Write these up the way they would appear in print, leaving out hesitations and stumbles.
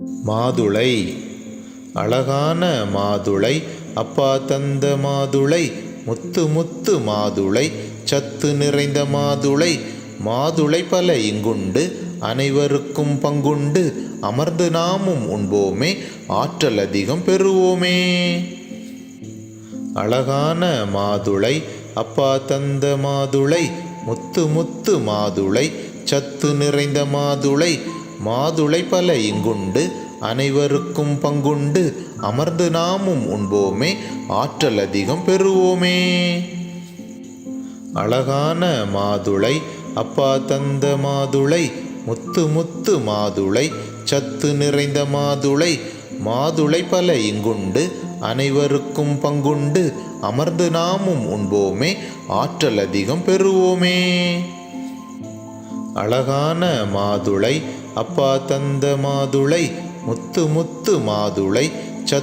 மாதுளை. அழகான மாதுளை, அப்பா தந்த மாதுளை, முத்து முத்து மாதுளை, சத்து நிறைந்த மாதுளை. மாதுளை பல இங்குண்டு, அனைவருக்கும் பங்குண்டு. அமர்ந்து நாமும் உண்போமே, ஆற்றல் அதிகம் பெறுவோமே. அழகான மாதுளை, அப்பா தந்த மாதுளை, முத்து முத்து மாதுளை, சத்து நிறைந்த மாதுளை. மாதுளை பல இங்குண்டு, அனைவருக்கும் பங்குண்டு. அமர்ந்து நாமும் உண்போமே, ஆற்றல் அதிகம் பெறுவோமே. அழகான மாதுளை, அப்பா தந்த மாதுளை, முத்து முத்து மாதுளை, சத்து நிறைந்த மாதுளை. மாதுளை பல இங்குண்டு, அனைவருக்கும் பங்குண்டு. அமர்ந்து நாமும் உண்போமே, ஆற்றல் அதிகம் பெறுவோமே. அழகான மாதுளை, அப்பா தந்த மாதுளை, முத்து முத்து மாதுளை,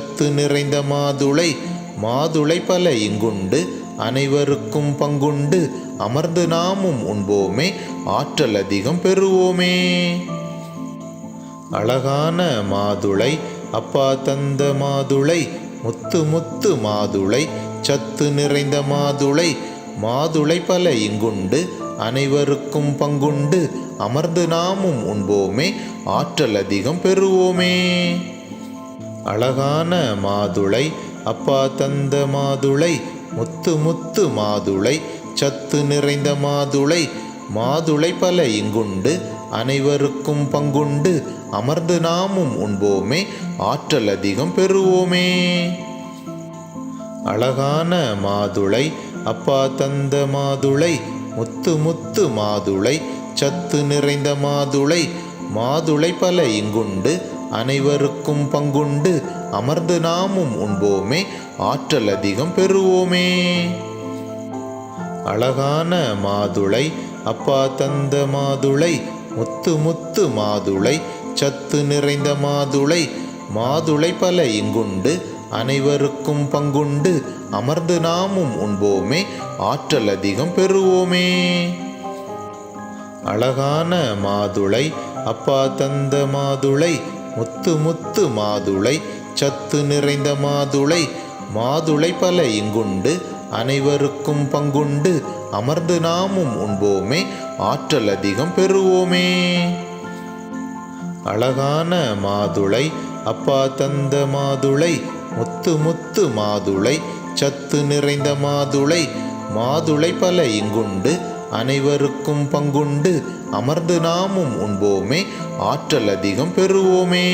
சத்து நிறைந்த மாதுளை. மாதுளை பல இங்குண்டு, அனைவருக்கும் பங்குண்டு. அமர்ந்து நாமும் உண்போமே, ஆற்றல் அதிகம் பெறுவோமே. அழகான மாதுளை, அப்பா தந்த மாதுளை, முத்து முத்து மாதுளை, சத்து நிறைந்த மாதுளை. மாதுளை பல இங்குண்டு, அனைவருக்கும் பங்குண்டு. அமர்ந்து நாமும் உண்போமே, ஆற்றல் அதிகம் பெறுவோமே. அழகான மாதுளை, அப்பா தந்த மாதுளை, முத்து முத்து மாதுளை, சத்து நிறைந்த மாதுளை. மாதுளை பல இங்குண்டு, அனைவருக்கும் பங்குண்டு. அமர்ந்து நாமும் உண்போமே, ஆற்றல் அதிகம் பெறுவோமே. அழகான மாதுளை, அப்பா தந்த மாதுளை, முத்து முத்து மாதுளை, சத்து நிறைந்த மாதுளை. மாதுளை பல இங்குண்டு, அனைவருக்கும் பங்குண்டு. அமர்ந்து நாமும் உண்போமே, ஆற்றல் அதிகம் பெறுவோமே. அழகான மாதுளை, அப்பா தந்த மாதுளை, முத்து முத்து மாதுளை, சத்து நிறைந்த மாதுளை. மாதுளை பல இங்குண்டு, அனைவருக்கும் பங்குண்டு. அமர்ந்து நாமும் உண்போமே, ஆற்றல் அதிகம் பெறுவோமே. அழகான மாதுளை, அப்பா தந்த மாதுளை, முத்து முத்து மாதுளை, சத்து நிறைந்த மாதுளை. மாதுளை பல இங்குண்டு, அனைவருக்கும் பங்குண்டு. அமர்ந்து நாமும் உண்போமே, ஆற்றல் அதிகம் பெறுவோமே. அழகான மாதுளை, அப்பா தந்த மாதுளை, முத்து முத்து மாதுளை, சத்து நிறைந்த மாதுளை. மாதுளை பல இங்குண்டு, அனைவருக்கும் பங்குண்டு. அமர்ந்து நாமும் உண்போமே, ஆற்றல் அதிகம் பெறுவோமே. அழகான மாதுளை, அப்பா தந்த மாதுளை, முத்து முத்து மாதுளை, சத்து நிறைந்த மாதுளை. மாதுளை பல இங்குண்டு, அனைவருக்கும் பங்குண்டு. அமர்ந்து நாமும் உண்போமே, ஆற்றல் அதிகம் பெறுவோமே. அழகான மாதுளை, அப்பா தந்த மாதுளை, முத்து முத்து மாதுளை, சத்து நிறைந்த மாதுளை. மாதுளை பல இங்குண்டு, அனைவருக்கும் பங்குண்டு. அமர்ந்து நாமும் உண்போமே, ஆற்றல் அதிகம் பெறுவோமே. அழகான மாதுளை, அப்பா தந்த மாதுளை, முத்து முத்து மாதுளை, சத்து நிறைந்த மாதுளை. மாதுளை பல இங்குண்டு, அனைவருக்கும் பங்குண்டு. அமர்ந்து நாமும் உண்போமே, ஆற்றல் அதிகம் பெறுவோமே. அழகான மாதுளை, அப்பா தந்த மாதுளை, முத்து முத்து மாதுளை, சத்து நிறைந்த மாதுளை. மாதுளை பல இங்குண்டு, அனைவருக்கும் பங்குண்டு. அமர்ந்து நாமும் உண்போமே, ஆற்றல் அதிகம் பெறுவோமே.